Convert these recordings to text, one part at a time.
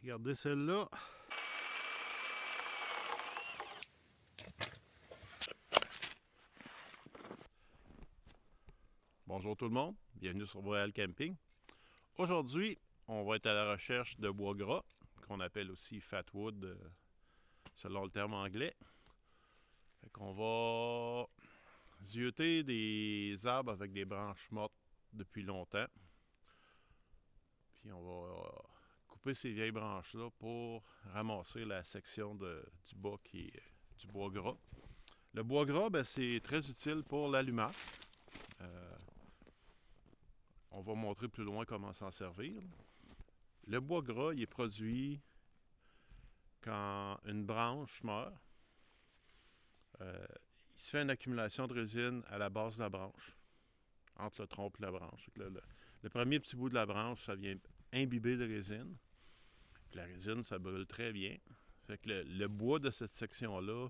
Regardez celle-là. Bonjour tout le monde, bienvenue sur Royal Camping. Aujourd'hui, on va être à la recherche de bois gras, qu'on appelle aussi fatwood selon le terme anglais. Fait qu'on va zioter des arbres avec des branches mortes depuis longtemps. Puis on va couper ces vieilles branches-là pour ramasser la section du bas qui est du bois gras. Le bois gras, c'est très utile pour l'allumage. On va montrer plus loin comment s'en servir. Le bois gras, il est produit quand une branche meurt. Il se fait une accumulation de résine à la base de la branche, entre le tronc et la branche. Le premier petit bout de la branche, ça vient imbiber de résine. Puis la résine, ça brûle très bien. Fait que le bois de cette section-là,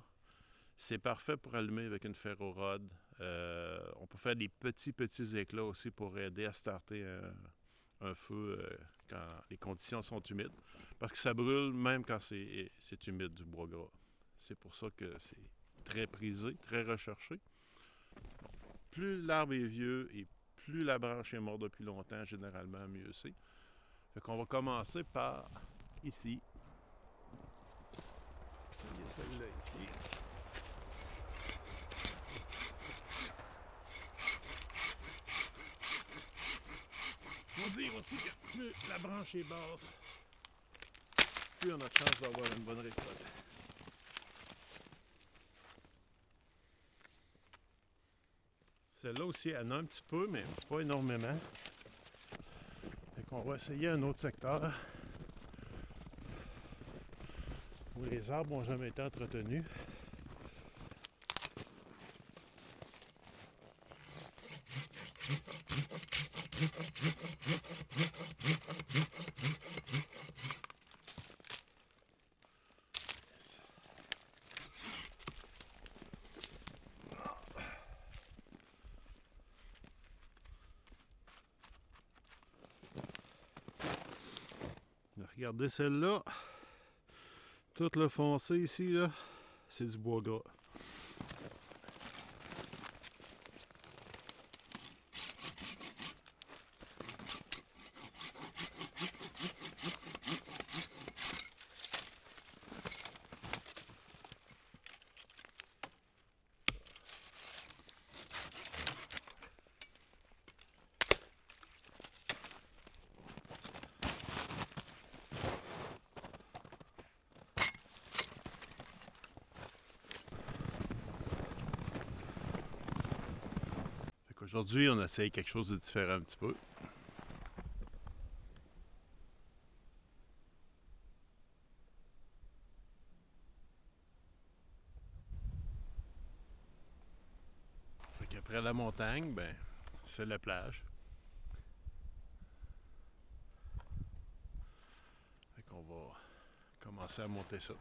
c'est parfait pour allumer avec une ferrorode. On peut faire des petits éclats aussi pour aider à starter un feu quand les conditions sont humides. Parce que ça brûle même quand c'est humide du bois gras. C'est pour ça que c'est très prisé, très recherché. Plus l'arbre est vieux et plus la branche est morte depuis longtemps, généralement, mieux c'est. Fait qu'on va commencer par ici. Il y a celle-là ici. On va dire aussi que plus la branche est basse, plus on a de chance d'avoir une bonne récolte. Celle-là aussi, elle en a un petit peu, mais pas énormément. Fait qu'on va essayer un autre secteur où les arbres n'ont jamais été entretenus. Regardez celle-là. Tout le foncé ici, là, c'est du bois gras. Aujourd'hui, on essaye quelque chose de différent un petit peu. Fait qu'après la montagne, c'est la plage. Fait qu'on va commencer à monter ça.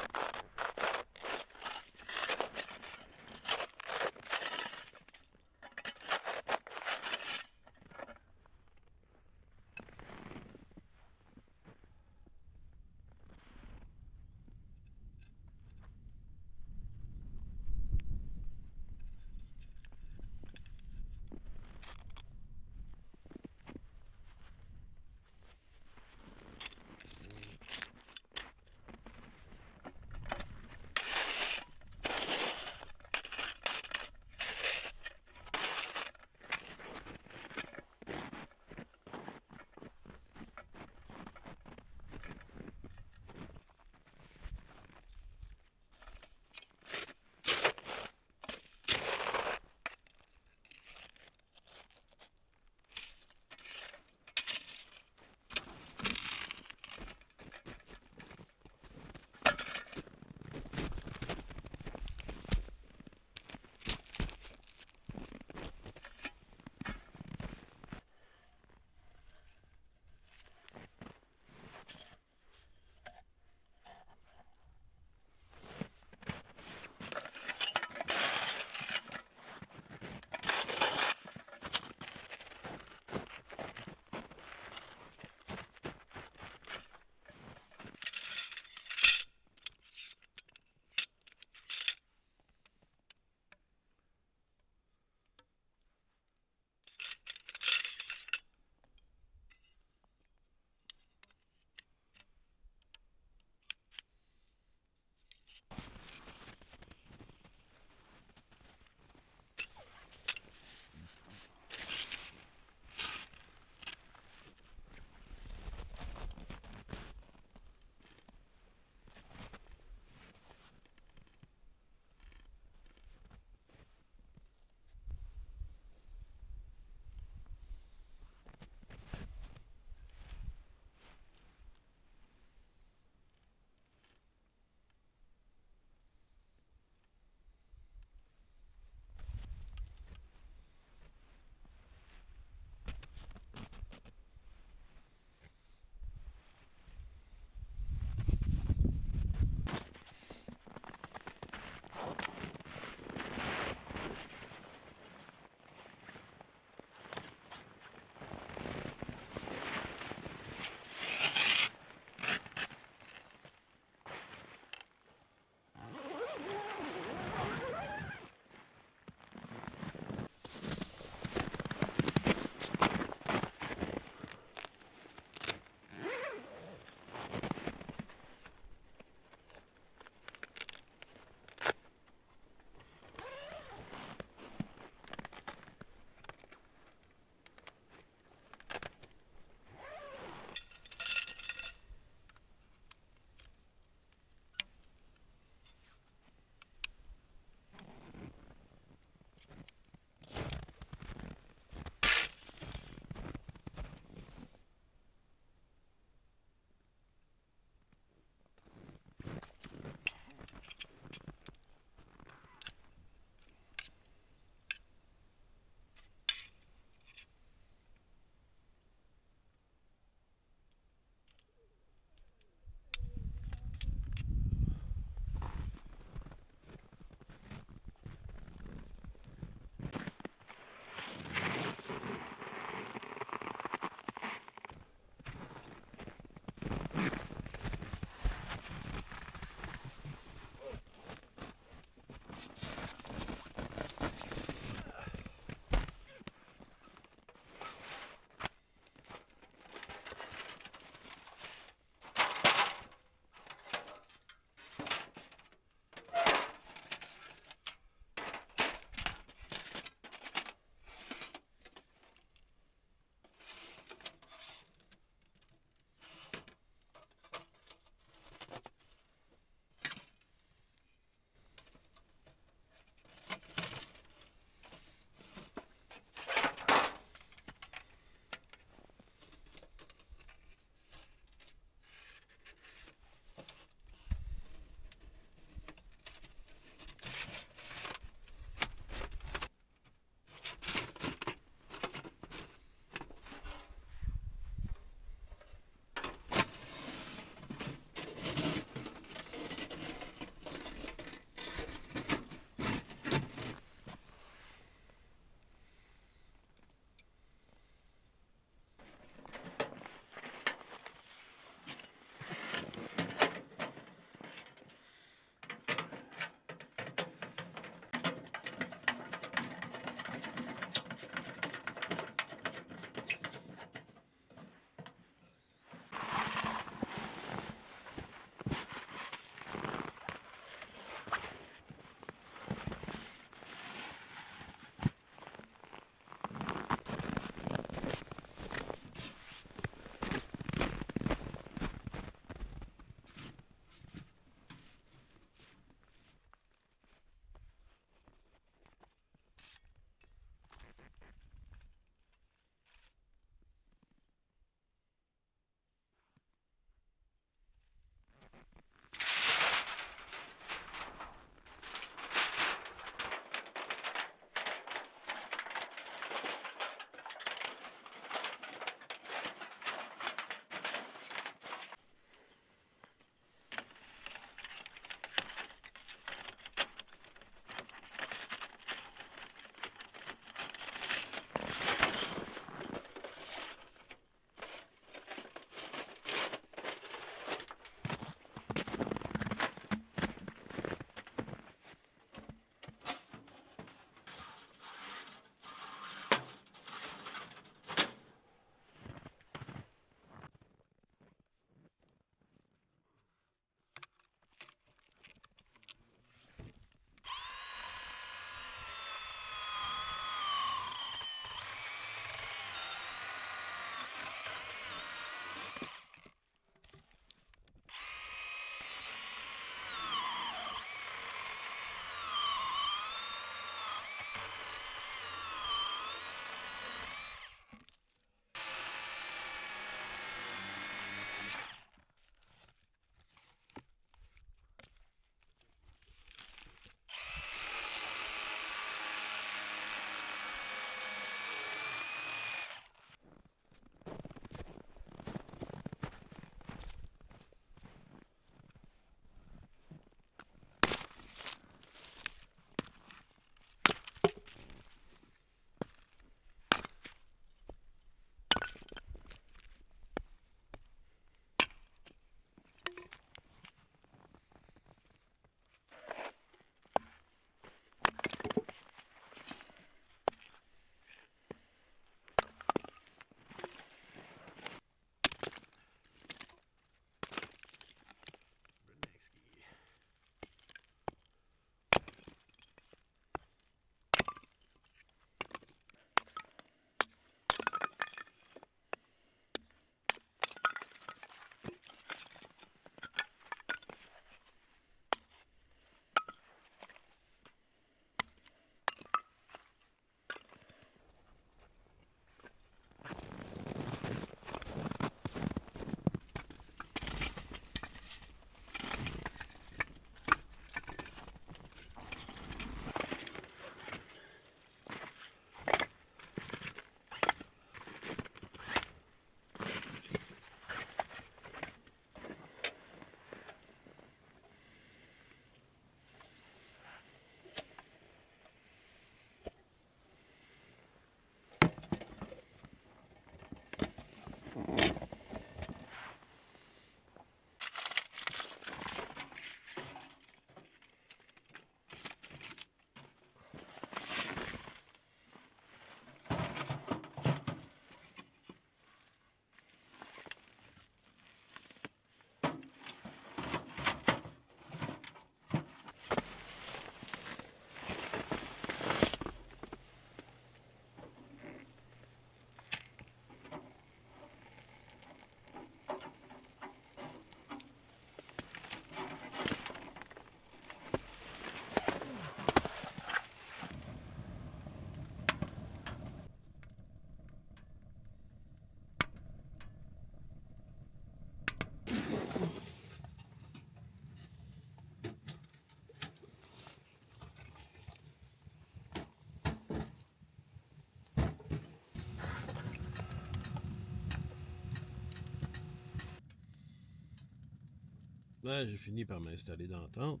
Là, j'ai fini par m'installer dans la tente.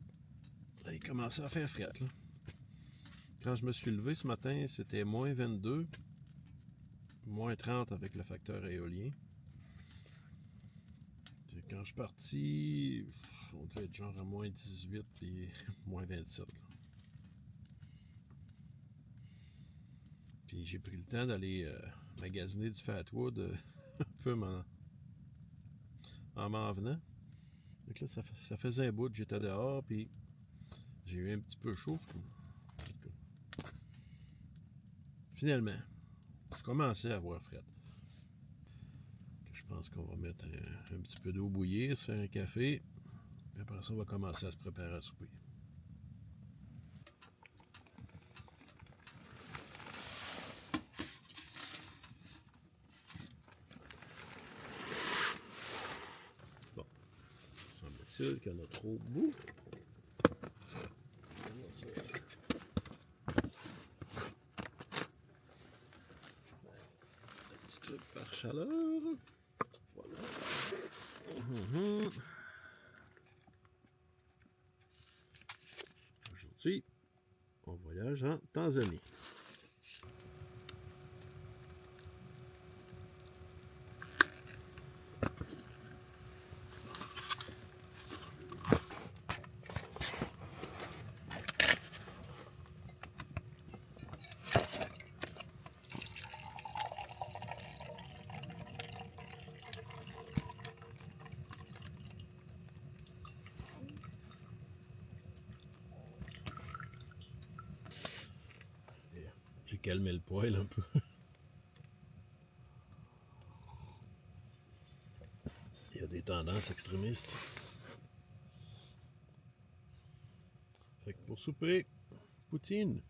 Là, il commençait à faire fret, là. Quand je me suis levé ce matin, c'était moins 22, moins 30 avec le facteur éolien. Quand je suis parti, on devait être genre à moins 18 et moins 27. Là. Puis j'ai pris le temps d'aller magasiner du Fatwood un peu en m'en venant. Donc là, ça faisait un bout que j'étais dehors, puis j'ai eu un petit peu chaud. Finalement, je commençais à avoir fret. Je pense qu'on va mettre un petit peu d'eau bouillir sur un café. Puis après ça, on va commencer à se préparer à souper. Bon, semble-t-il qu'il y en a trop au bout. Un petit truc par chaleur. Voilà. Aujourd'hui, on voyage en Tanzanie. J'ai calmé le poil un peu. Il y a des tendances extrémistes. Fait que pour souper, poutine.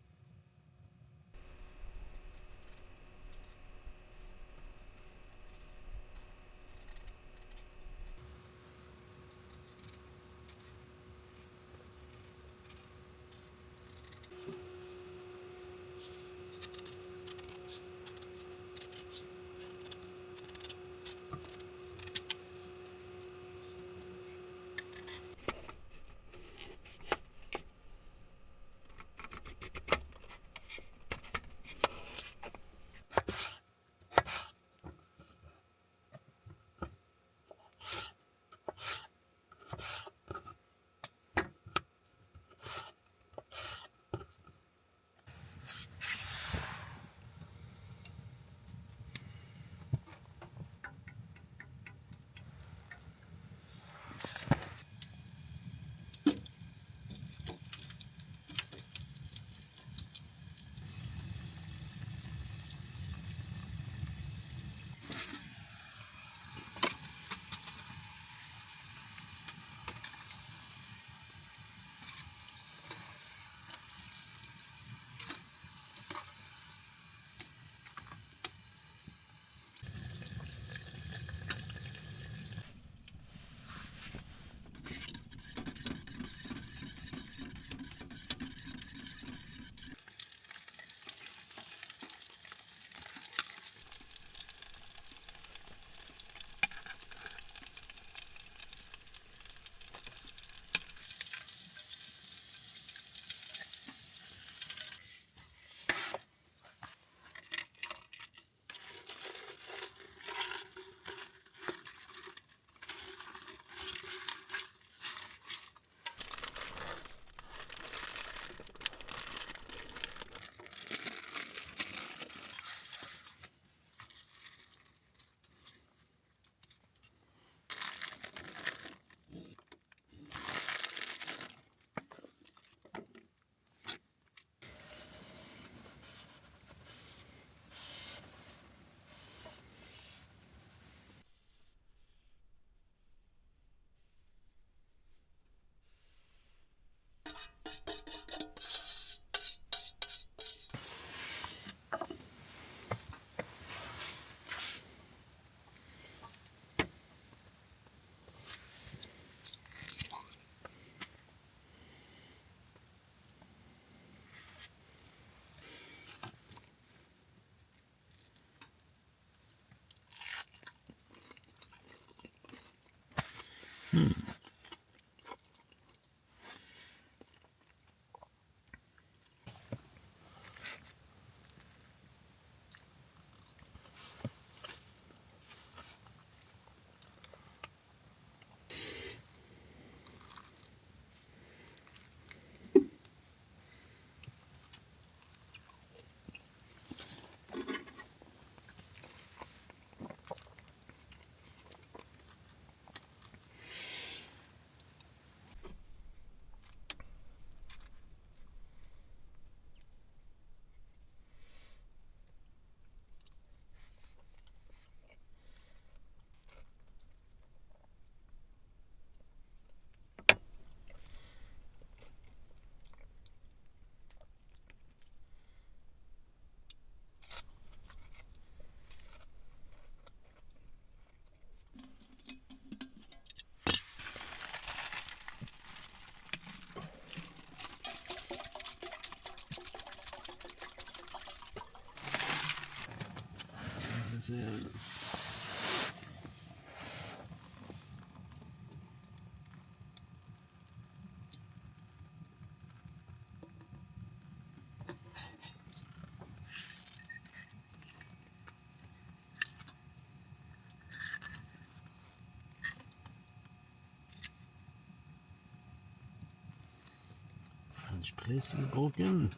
French press is broken.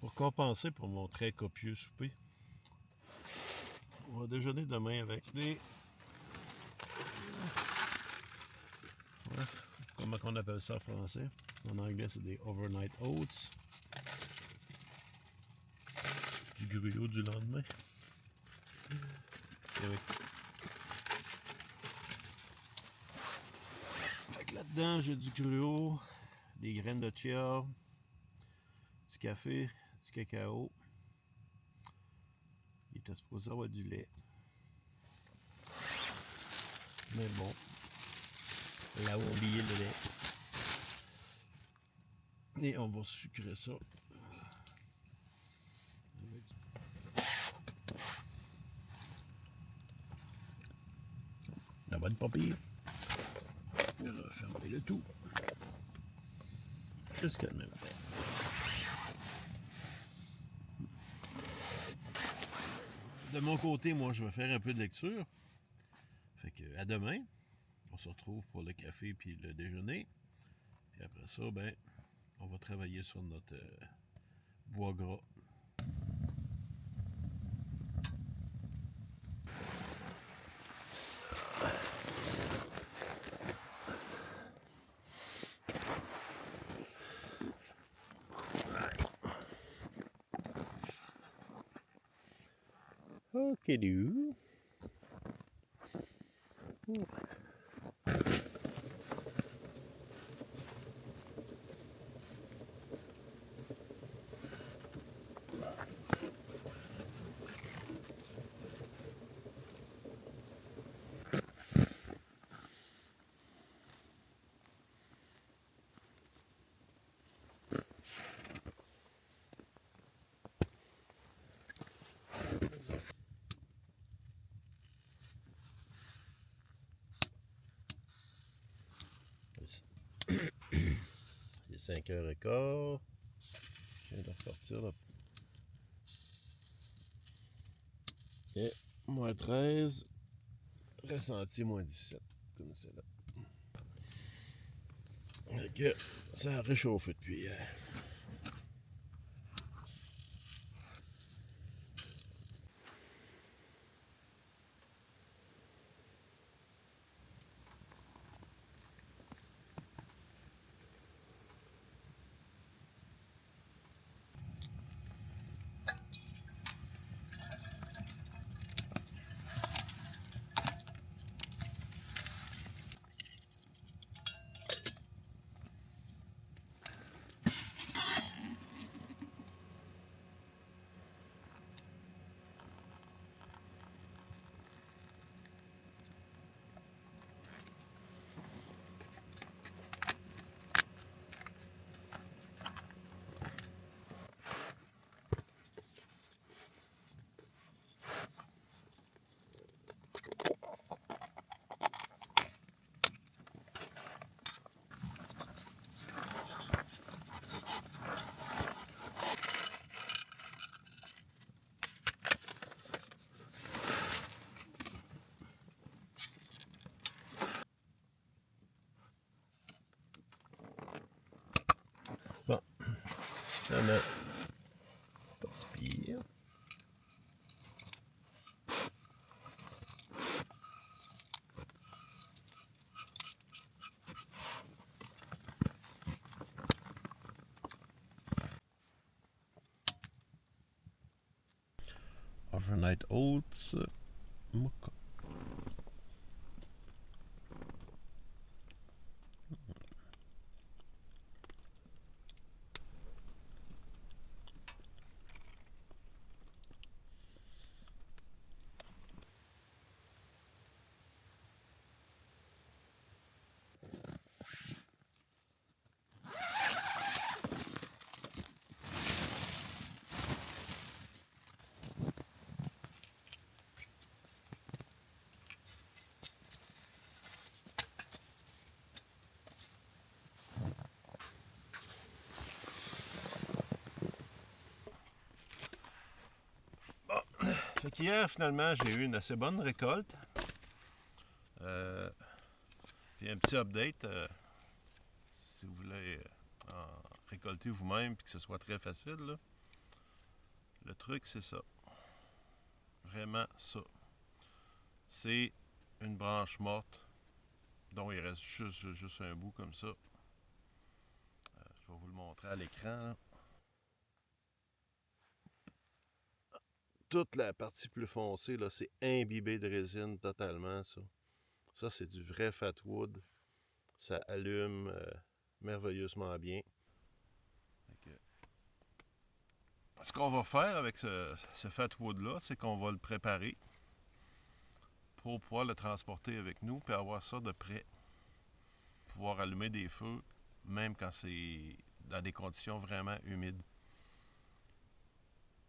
Pour compenser pour mon très copieux souper, on va déjeuner demain avec des... Ouais, comment on appelle ça en français? En anglais, c'est des overnight oats. Du gruau du lendemain. Avec... Fait que là-dedans, j'ai du gruau, des graines de chia, du café, du cacao. Il était supposé avoir du lait. Mais bon, là où on oublié le lait. Et on va sucrer ça. La bonne papier. On va fermer le tout. Jusqu'à demain matin. De mon côté, moi, je vais faire un peu de lecture. Fait que à demain. On se retrouve pour le café puis le déjeuner. Puis après ça, ben, on va travailler sur notre bois gras. Ok, du. Il est 5h15. Je viens de repartir là. Et moins 13. Ressenti moins 17. Comme c'est là. Donc, ça a réchauffé depuis hier. pire. Overnight Oats, mocha. Fait qu'hier, finalement, j'ai eu une assez bonne récolte. Puis un petit update. Si vous voulez en récolter vous-même et que ce soit très facile, là, le truc, c'est ça. Vraiment ça. C'est une branche morte dont il reste juste un bout comme ça. Je vais vous le montrer à l'écran, là. Toute la partie plus foncée, là, c'est imbibé de résine totalement, ça. Ça, c'est du vrai fatwood. Ça allume merveilleusement bien. Ce qu'on va faire avec ce fatwood-là, c'est qu'on va le préparer pour pouvoir le transporter avec nous et avoir ça de près. Pouvoir allumer des feux, même quand c'est dans des conditions vraiment humides.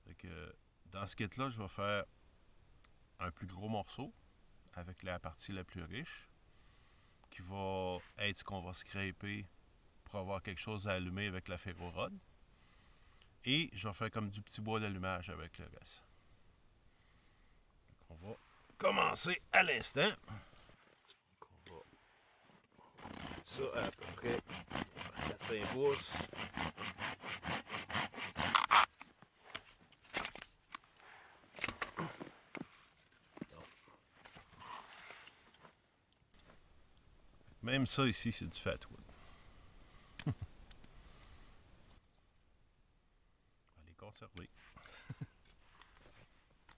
Fait que, dans ce kit-là, je vais faire un plus gros morceau avec la partie la plus riche, qui va être ce qu'on va scraper pour avoir quelque chose à allumer avec la ferrorod. Et je vais faire comme du petit bois d'allumage avec le reste. On va commencer à l'instant. On va ça à peu près à 5 pouces. Même ça ici, c'est du fatwood. On va les conserver.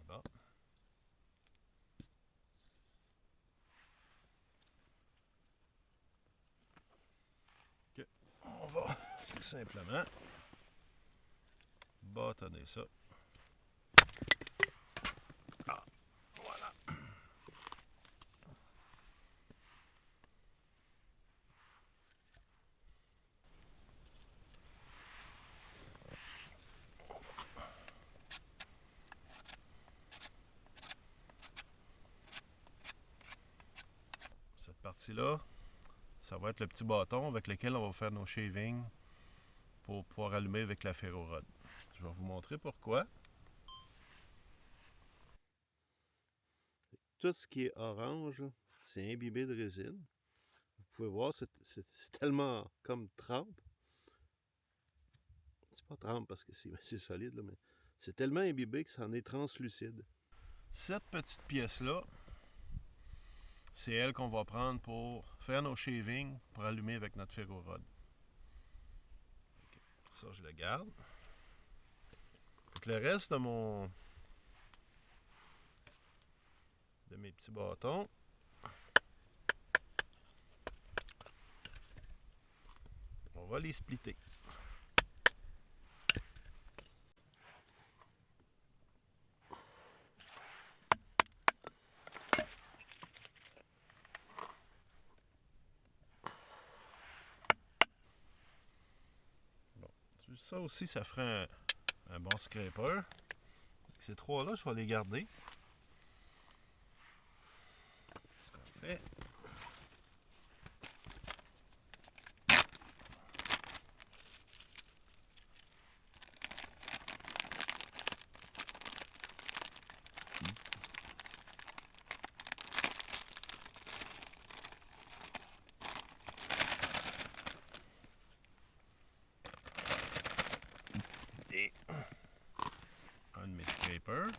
Bon. OK. On va simplement bâtonner ça. Ah, voilà. Cette partie-là, ça va être le petit bâton avec lequel on va faire nos shavings pour pouvoir allumer avec la ferrorod. Je vais vous montrer pourquoi. Tout ce qui est orange, c'est imbibé de résine. Vous pouvez voir, c'est tellement comme trempe. C'est pas trempe parce que c'est solide, là, mais c'est tellement imbibé que ça en est translucide. Cette petite pièce-là, c'est elle qu'on va prendre pour faire nos shavings, pour allumer avec notre ferrorod. Ça, je le garde. Donc, le reste de mes petits bâtons, on va les splitter. Bon. Ça aussi, ça ferait un bon scraper. Ces trois-là, je vais les garder. Ce qu'on fait, et scraper.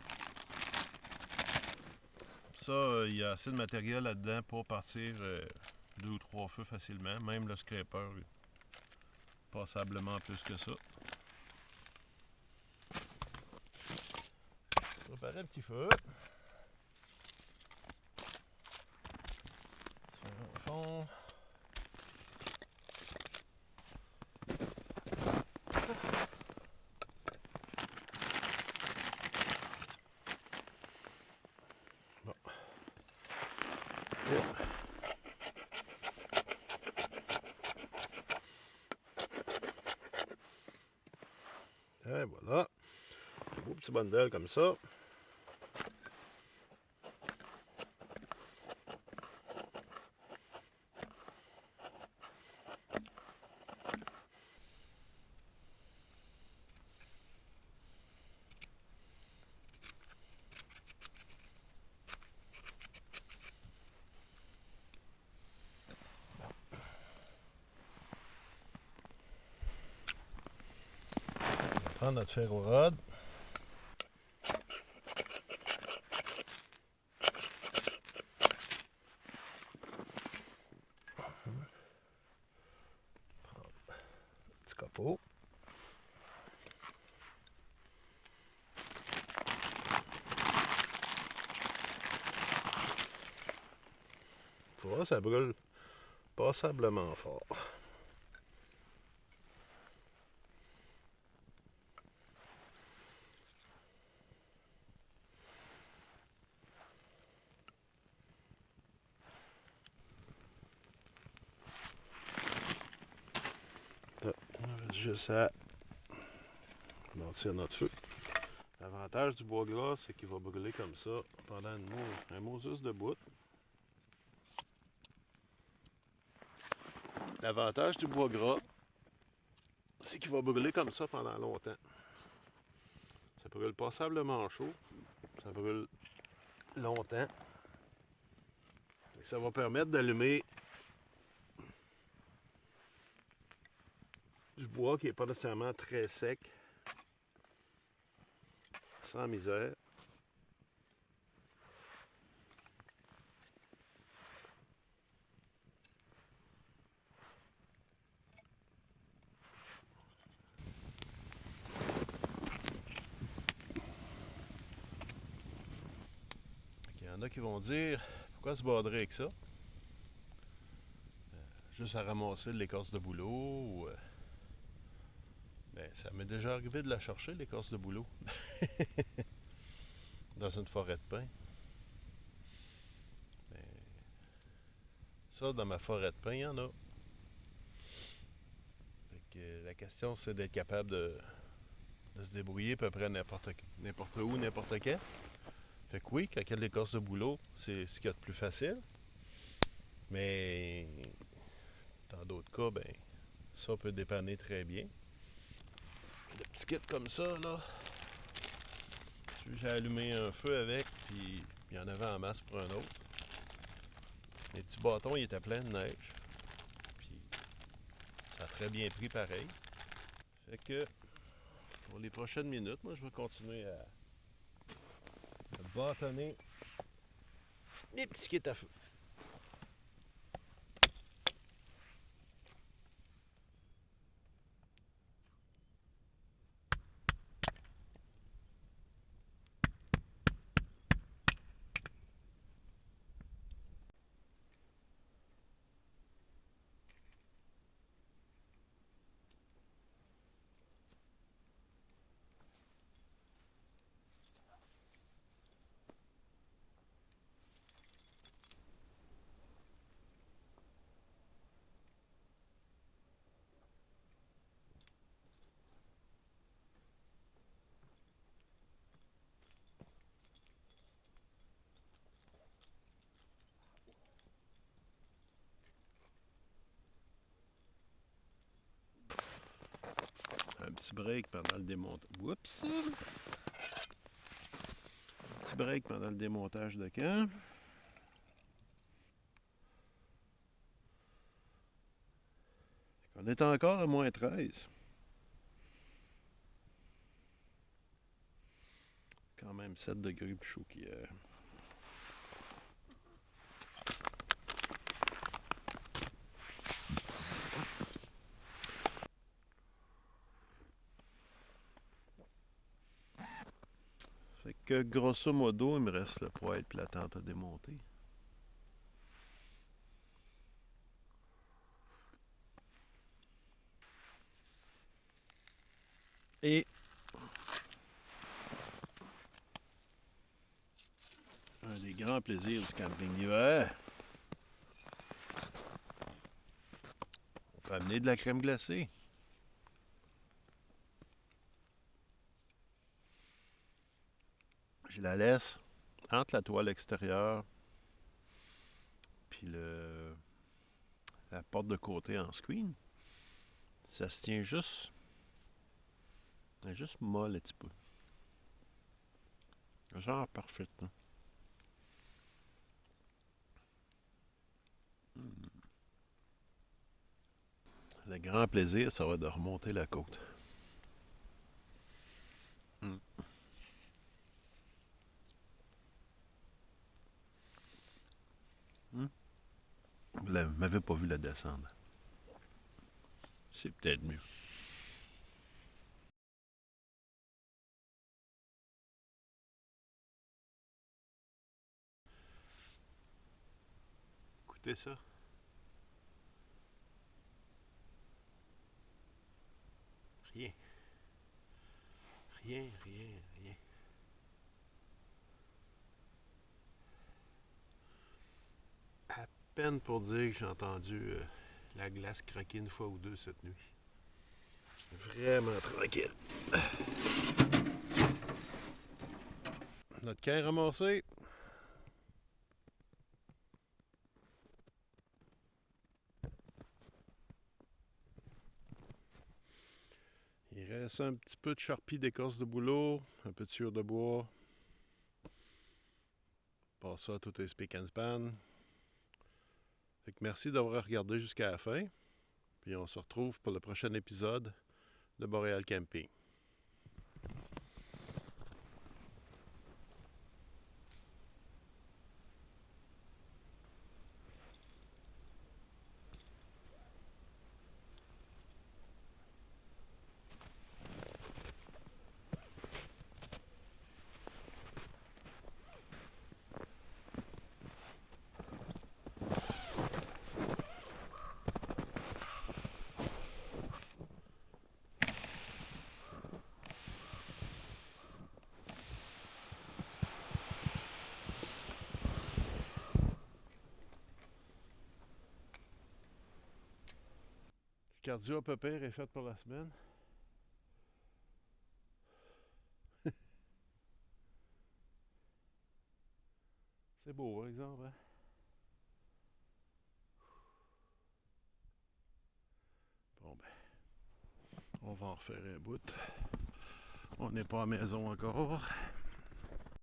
Ça, il y a assez de matériel là-dedans pour partir 2 ou 3 feux facilement. Même le scraper, passablement plus que ça. On va préparer un petit feu. Au fond. Bon. Et voilà. Un beau petit bundle comme ça. Prendre notre ferro-rod. Prendre un petit copeau. Tu vois, ça brûle passablement fort. On reste juste à amortir notre feu. L'avantage du bois gras, c'est qu'il va brûler comme ça pendant un Moses de bout. L'avantage du bois gras, c'est qu'il va brûler comme ça pendant longtemps. Ça brûle passablement chaud. Ça brûle longtemps. Et ça va permettre d'allumer du bois qui n'est pas nécessairement très sec. Sans misère. Il y en a qui vont dire, pourquoi se border avec ça? Juste à ramasser de l'écorce de bouleau ou... Ben, ça m'est déjà arrivé de la chercher, l'écorce de bouleau. Dans une forêt de pin. Ben, ça, dans ma forêt de pin, il y en a. Fait que, la question, c'est d'être capable de se débrouiller à peu près n'importe où, n'importe quand. Fait que oui, quand il y a de l'écorce de bouleau, c'est ce qu'il y a de plus facile. Mais dans d'autres cas, ben, ça peut dépanner très bien. Des petits kits comme ça, là. J'ai allumé un feu avec, puis il y en avait en masse pour un autre. Les petits bâtons, ils étaient pleins de neige. Puis ça a très bien pris pareil. Fait que pour les prochaines minutes, moi je vais continuer à bâtonner les petits kits à feu. Un petit break pendant le démontage. Oups! Un petit break pendant le démontage de camp. On est encore à moins 13. Quand quand même 7 degrés plus chaud qu'hier. Fait que grosso modo, il me reste le poêle et la tente à démonter. Et un des grands plaisirs du camping d'hiver, on peut amener de la crème glacée. Je la laisse entre la toile extérieure puis la porte de côté en screen. Ça se tient juste. Elle est juste molle un petit peu. Genre parfaite. Là. Le grand plaisir, ça va de remonter la côte. Vous ne m'avez pas vu la descendre. C'est peut-être mieux. Écoutez ça. Rien. Rien, rien, rien. À peine pour dire que j'ai entendu la glace craquer une fois ou deux cette nuit. Vraiment tranquille. Notre camp ramassé. Il reste un petit peu de charpie d'écorce de bouleau, un peu de sciure de bois. Pas ça, tout est spick and span. Fait que merci d'avoir regardé jusqu'à la fin. Puis on se retrouve pour le prochain épisode de Boréal Camping. Le cardio à peu près est fait pour la semaine. C'est beau, par exemple. Hein? Bon, ben, on va en refaire un bout. On n'est pas à la maison encore.